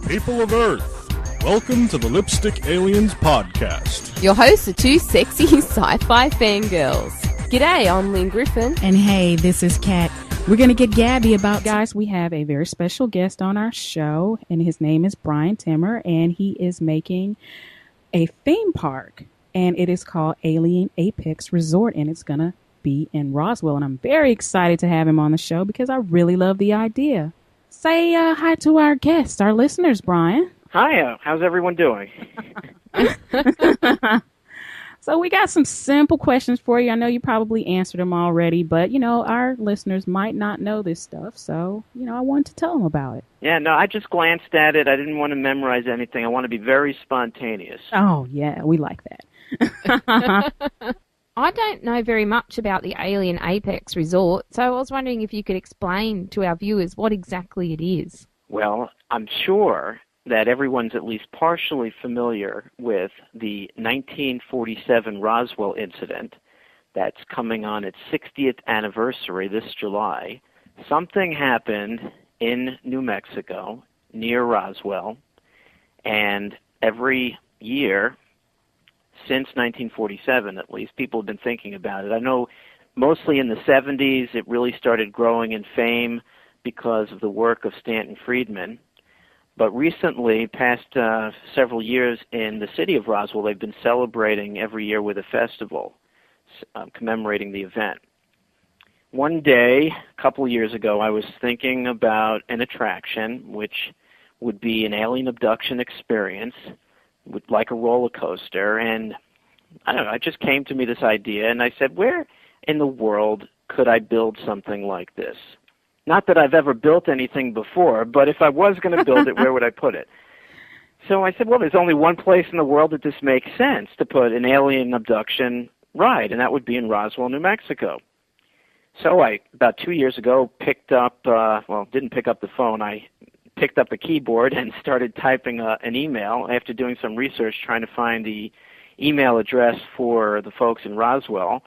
People of Earth, welcome to the Lipstick Aliens podcast. Your hosts are two sexy sci-fi fangirls. G'day, I'm Lynn Griffin. And hey, this is Kat. We're going to get gabby about... Guys, we have a very special guest on our show, and his name is Bryan Temmer, and he is making a theme park, and it is called Alien Apex Resort, and it's going to be in Roswell, and I'm very excited to have him on the show because I really love the idea. Say hi to our guests, our listeners, Bryan. Hi, how's everyone doing? So we got some simple questions for you. I know you probably answered them already, but, you know, our listeners might not know this stuff. So, you know, I wanted to tell them about it. Yeah, no, I just glanced at it. I didn't want to memorize anything. I want to be very spontaneous. Oh, yeah, we like that. I don't know very much about the Alien Apex Resort, so I was wondering if you could explain to our viewers what exactly it is. Well, I'm sure that everyone's at least partially familiar with the 1947 Roswell incident that's coming on its 60th anniversary this July. Something happened in New Mexico near Roswell, and every year since 1947 at least, people have been thinking about it. I know mostly in the 70s it really started growing in fame because of the work of Stanton Friedman. But recently, past several years in the city of Roswell, they've been celebrating every year with a festival commemorating the event. One day, a couple of years ago, I was thinking about an attraction which would be an alien abduction experience, like a roller coaster, and I don't know, it just came to me this idea, and I said, where in the world could I build something like this? Not that I've ever built anything before, but if I was going to build it, where would I put it? So I said, well, there's only one place in the world that this makes sense to put an alien abduction ride, and that would be in Roswell, New Mexico. So I, about 2 years ago, didn't pick up the phone. I picked up a keyboard and started typing an email after doing some research trying to find the email address for the folks in Roswell,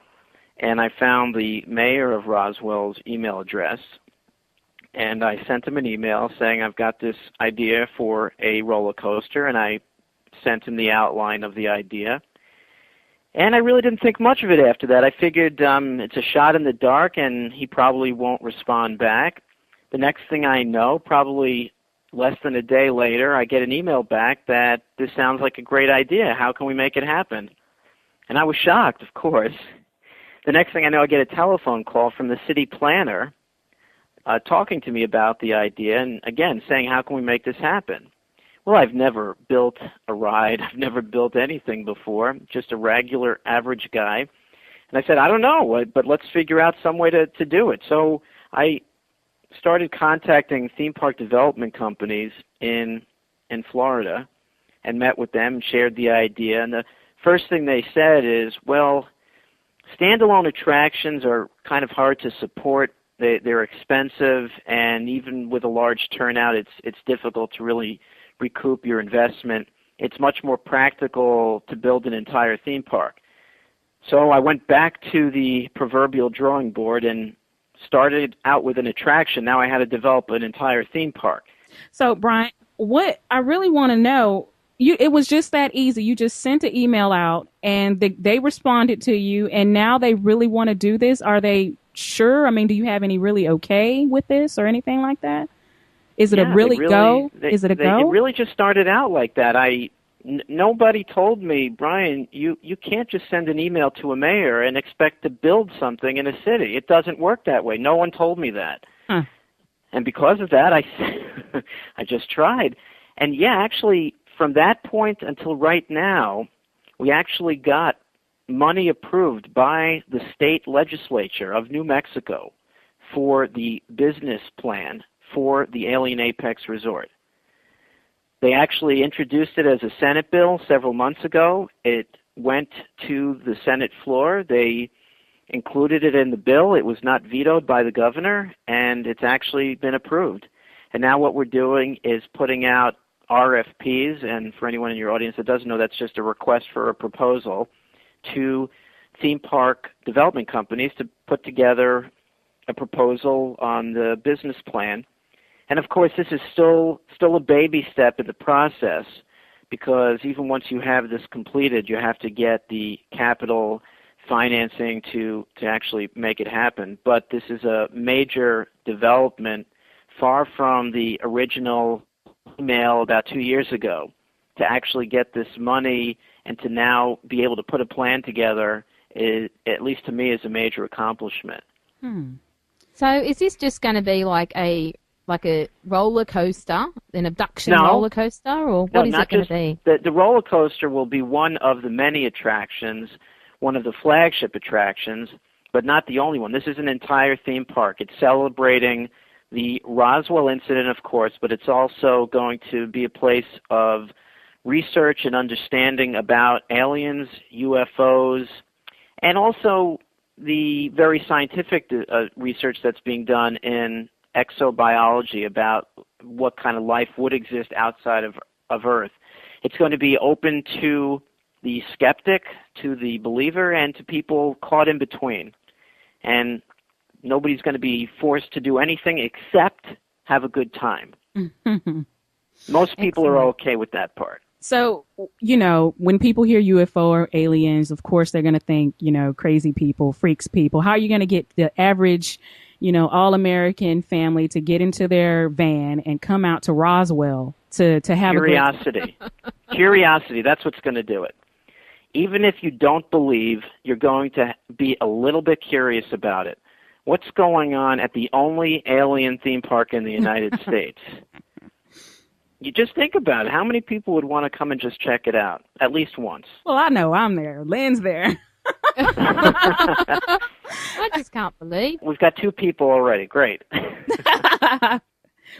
and I found the mayor of Roswell's email address. And I sent him an email saying I've got this idea for a roller coaster, and I sent him the outline of the idea. And I really didn't think much of it after that. I figured it's a shot in the dark, and he probably won't respond back. The next thing I know, probably less than a day later, I get an email back that this sounds like a great idea. How can we make it happen? And I was shocked, of course. The next thing I know, I get a telephone call from the city planner talking to me about the idea and, again, saying, how can we make this happen? Well, I've never built a ride. I've never built anything before, just a regular, average guy. And I said, I don't know, but let's figure out some way to do it. So I started contacting theme park development companies in Florida and met with them and shared the idea. And the first thing they said is, well, standalone attractions are kind of hard to support. They're expensive, and even with a large turnout, it's difficult to really recoup your investment. It's much more practical to build an entire theme park. So I went back to the proverbial drawing board and started out with an attraction. Now I had to develop an entire theme park. So, Bryan, what I really want to know, it was just that easy. You just sent an email out, and they responded to you, and now they really want to do this. Are they sure? I mean, do you have any really okay with this or anything like that? Is it a really go? Is it a go? It really just started out like that. Nobody told me, Bryan, you can't just send an email to a mayor and expect to build something in a city. It doesn't work that way. No one told me that. Huh. And because of that, I just tried. And yeah, actually, from that point until right now, we actually got money approved by the state legislature of New Mexico for the business plan for the Alien Apex Resort. They actually introduced it as a Senate bill several months ago. It went to the Senate floor. They included it in the bill. It was not vetoed by the governor, and it's actually been approved. And now what we're doing is putting out RFPs, and for anyone in your audience that doesn't know, that's just a request for a proposal to theme park development companies to put together a proposal on the business plan And of course, this is still a baby step in the process, because even once you have this completed, you have to get the capital financing to actually make it happen. But this is a major development, far from the original email about 2 years ago. To actually get this money and to now be able to put a plan together, at least to me, is a major accomplishment. So is this just going to be like a roller coaster, an abduction roller coaster, or what is it going to be? The roller coaster will be one of the many attractions, one of the flagship attractions, but not the only one. This is an entire theme park. It's celebrating the Roswell incident, of course, but it's also going to be a place of research and understanding about aliens, UFOs, and also the very scientific research that's being done in exobiology about what kind of life would exist outside of Earth. It's going to be open to the skeptic, to the believer, and to people caught in between. And nobody's going to be forced to do anything except have a good time. Most people are okay with that part. So, when people hear UFO or aliens, of course, they're going to think, crazy people, freaks people. How are you going to get the average, all-American family to get into their van and come out to Roswell to have Curiosity. Curiosity, that's what's going to do it. Even if you don't believe, you're going to be a little bit curious about it. What's going on at the only alien theme park in the United States? You just think about it. How many people would want to come and just check it out, at least once? Well, I know I'm there. Lynn's there. I just can't believe. We've got 2 people already. Great. What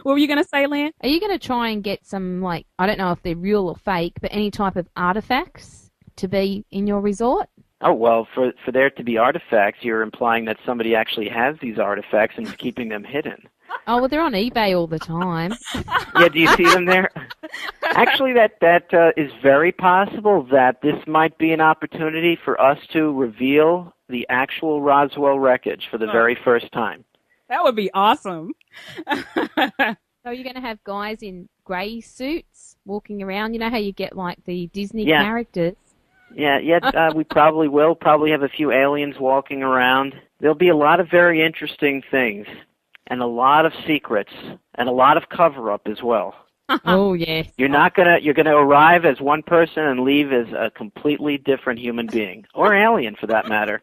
were you going to say, Lynn? Are you going to try and get some, I don't know if they're real or fake, but any type of artifacts to be in your resort? Oh, well, for there to be artifacts, you're implying that somebody actually has these artifacts and is keeping them hidden. Oh, well, they're on eBay all the time. Yeah, do you see them there? Actually, that is very possible that this might be an opportunity for us to reveal the actual Roswell wreckage for the very first time. That would be awesome. So you're going to have guys in grey suits walking around? You know how you get, the Disney characters? Yeah, we probably will. Probably have a few aliens walking around. There'll be a lot of very interesting things. And a lot of secrets, and a lot of cover-up as well. Oh, yes. You're gonna arrive as one person and leave as a completely different human being, or alien for that matter.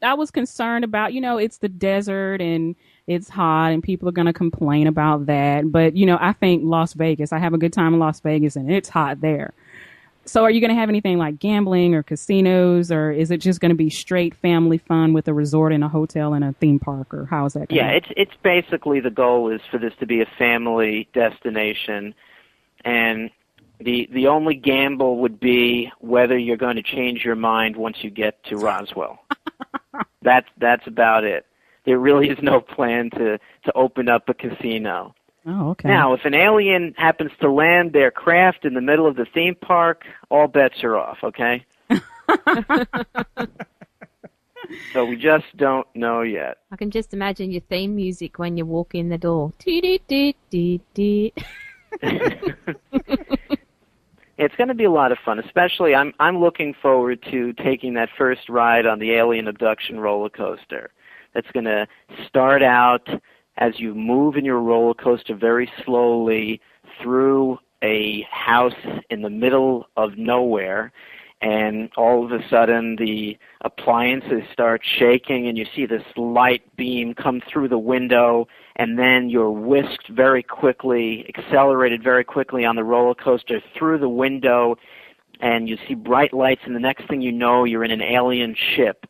I was concerned about, it's the desert and it's hot and people are going to complain about that. But, I think Las Vegas, I have a good time in Las Vegas and it's hot there. So are you going to have anything like gambling or casinos, or is it just going to be straight family fun with a resort and a hotel and a theme park, or how is that going to be? It's basically the goal is for this to be a family destination, and the only gamble would be whether you're going to change your mind once you get to Roswell. That's about it. There really is no plan to open up a casino. Oh, okay. Now, if an alien happens to land their craft in the middle of the theme park, all bets are off, okay? So we just don't know yet. I can just imagine your theme music when you walk in the door. Dee-dee-dee-dee-dee. It's going to be a lot of fun, especially I'm looking forward to taking that first ride on the alien abduction roller coaster. That's going to start out as you move in your roller coaster very slowly through a house in the middle of nowhere, and all of a sudden the appliances start shaking and you see this light beam come through the window, and then you're whisked very quickly, accelerated very quickly on the roller coaster through the window, and you see bright lights, and the next thing you know, you're in an alien ship.